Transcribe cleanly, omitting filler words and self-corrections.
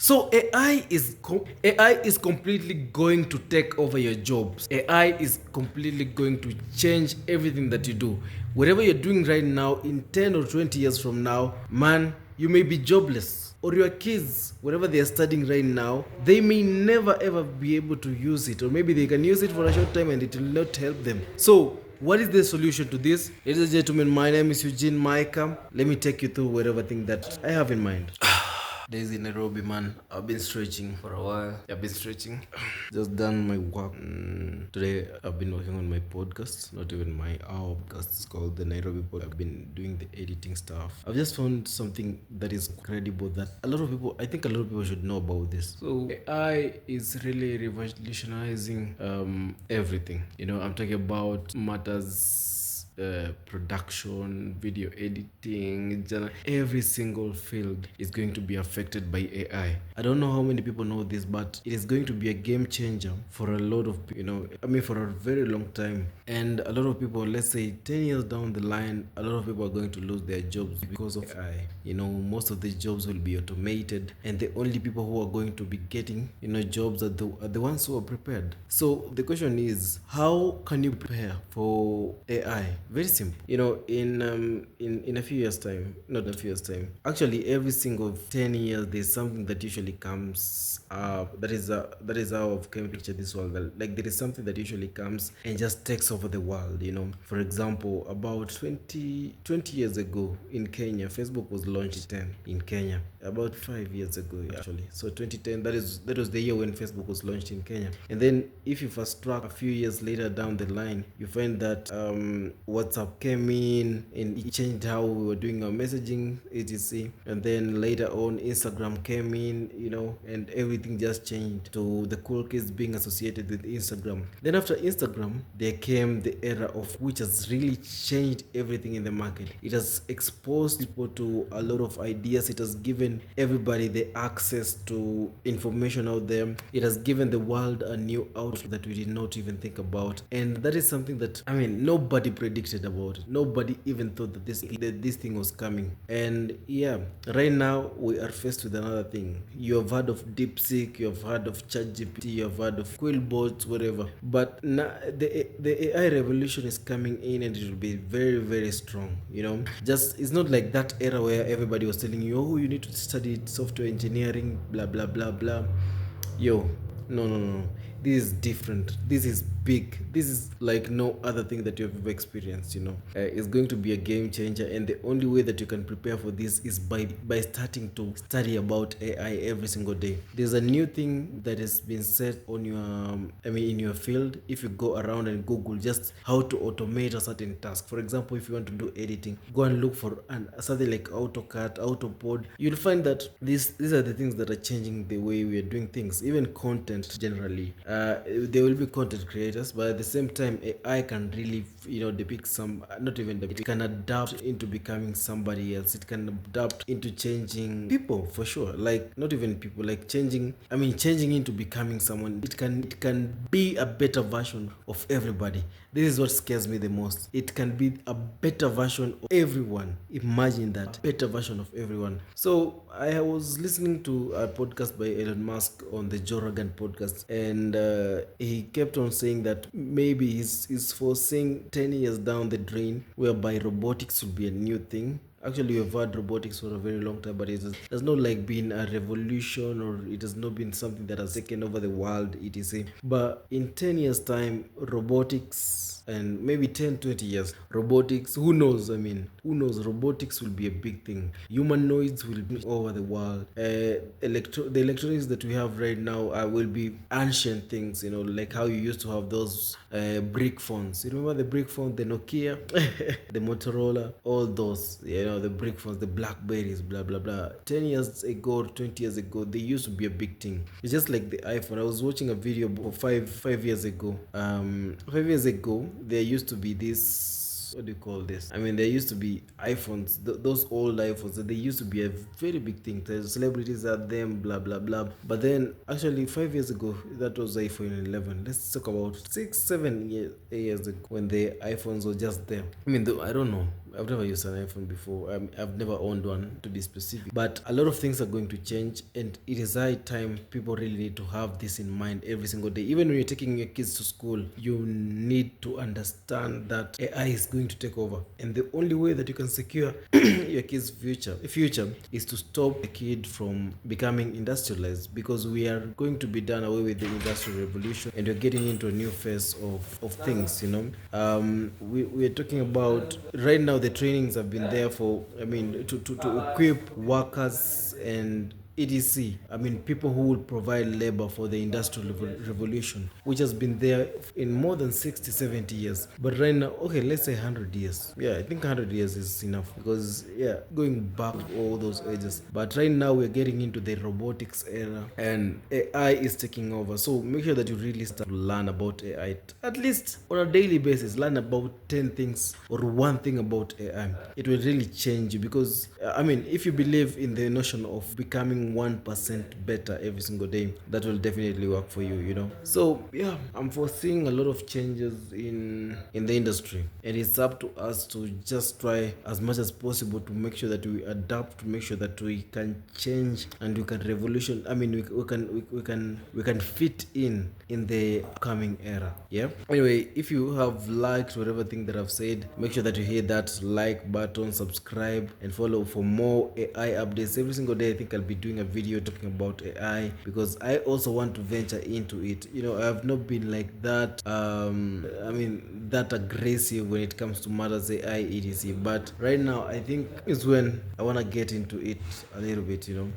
So AI is completely going to take over your jobs. AI is completely going to change everything that you do. Whatever you're doing right now, in 10 or 20 years from now, man, you may be jobless. Or your kids, whatever they are studying right now, they may never ever be able to use it. Or maybe they can use it for a short time and it will not help them. So what is the solution to this? Ladies and gentlemen, my name is Eugene Micah. Let me take you through whatever thing that I have in mind. Days in Nairobi, man. I've been stretching for a while. I've been stretching. Just done my work. Today, I've been working on my podcast. Not even our podcast. It's called the Nairobi Podcast. I've been doing the editing stuff. I've just found something that is credible that I think a lot of people should know about this. So, AI is really revolutionizing everything. I'm talking about matters production, video editing, every single field is going to be affected by AI. I don't know how many people know this, but it is going to be a game changer for a lot of, for a very long time. And a lot of people, let's say 10 years down the line, a lot of people are going to lose their jobs because of AI. Most of these jobs will be automated, and the only people who are going to be getting, jobs are the ones who are prepared. So the question is, how can you prepare for AI? Very simple. In a few years time, not a few years time. Actually, every single 10 years, there's something that usually comes up. That is how I've come to picture this world. Like there is something that usually comes and just takes over the world. For example, about 20 years ago in Kenya, Facebook was launched in Kenya. About 5 years ago, actually. So 2010, that was the year when Facebook was launched in Kenya. And then if you fast track a few years later down the line, you find that WhatsApp came in and it changed how we were doing our messaging, etc. And then later on, Instagram came in, and everything just changed to the cool kids being associated with Instagram. Then after Instagram, there came the era of which has really changed everything in the market. It has exposed people to a lot of ideas. It has given everybody the access to information out there. It has given the world a new outlook that we did not even think about. And that is something that, nobody predicted about it. Nobody even thought that this thing was coming. And yeah, right now we are faced with another thing. You have heard of DeepSeek, you have heard of ChatGPT, you have heard of Quillbots, whatever. But now the AI revolution is coming in, and it will be very, very strong. Just it's not like that era where everybody was telling you, oh, you need to study software engineering, blah blah blah blah. Yo, no. This is different. This is big. This is like no other thing that you have ever experienced. It's going to be a game changer, and the only way that you can prepare for this is by starting to study about AI every single day. There's a new thing that has been set on your in your field. If you go around and Google just how to automate a certain task, for example, if you want to do editing, go and look for something like AutoCAD, AutoPod. You'll find that these are the things that are changing the way we are doing things. Even content generally, there will be content creators, but at the same time, AI can really depict some, not even depict, it can adapt into becoming somebody else. It can adapt into changing people, for sure. Like not even people, like changing into becoming someone. It can be a better version of everybody. This is what scares me the most. It can be a better version of everyone. Imagine that, better version of everyone. So I was listening to a podcast by Elon Musk on the Jargon podcast, and he kept on saying that maybe he's foreseeing 10 years down the drain whereby robotics will be a new thing. Actually, we've had robotics for a very long time, but it has not like been a revolution, or it has not been something that has taken over the world, etc. But in 10 years time, robotics, and maybe 10-20 years, robotics, who knows, robotics will be a big thing. Humanoids will be over the world. The electronics that we have right now will be ancient things, like how you used to have those brick phones. You remember the brick phone, the Nokia, the Motorola, all those, the brick phones, the Blackberries, blah blah blah. 10 years ago, 20 years ago, they used to be a big thing. It's just like the iPhone. I was watching a video five years ago. 5 years ago, there used to be this, what do you call this? There used to be iPhones, those old iPhones, they used to be a very big thing. The celebrities had them, blah blah blah. But then, actually, 5 years ago, that was iPhone 11. Let's talk about 6-7 years ago, when the iPhones were just there. I don't know. I've never used an iPhone before. I've never owned one, to be specific. But a lot of things are going to change, and it is high time people really need to have this in mind every single day. Even when you're taking your kids to school, you need to understand that AI is going to take over, and the only way that you can secure your kids' future is to stop the kid from becoming industrialized, because we are going to be done away with the industrial revolution, and we're getting into a new phase of things, you know. We're talking about right now, the trainings have been there for, I mean, to equip workers and EDC. I mean, people who will provide labor for the industrial revolution, which has been there in more than 60, 70 years. But right now, okay, let's say 100 years. Yeah, I think 100 years is enough, because, yeah, going back to all those ages. But right now, we're getting into the robotics era, and AI is taking over. So make sure that you really start to learn about AI. At least on a daily basis, learn about 10 things or one thing about AI. It will really change you, because, I mean, if you believe in the notion of becoming 1% better every single day, that will definitely work for you, you know. So yeah, I'm foreseeing a lot of changes in the industry, and it's up to us to just try as much as possible to make sure that we adapt, to make sure that we can change and we can revolution. I mean, we can fit in the upcoming era. Yeah. Anyway, if you have liked whatever thing that I've said, make sure that you hit that like button, subscribe, and follow for more AI updates every single day. I think I'll be doing a video talking about AI, because I also want to venture into it. You know, I have not been like that. I mean, that aggressive when it comes to matters AI etc. But right now, I think is when I want to get into it a little bit. You know.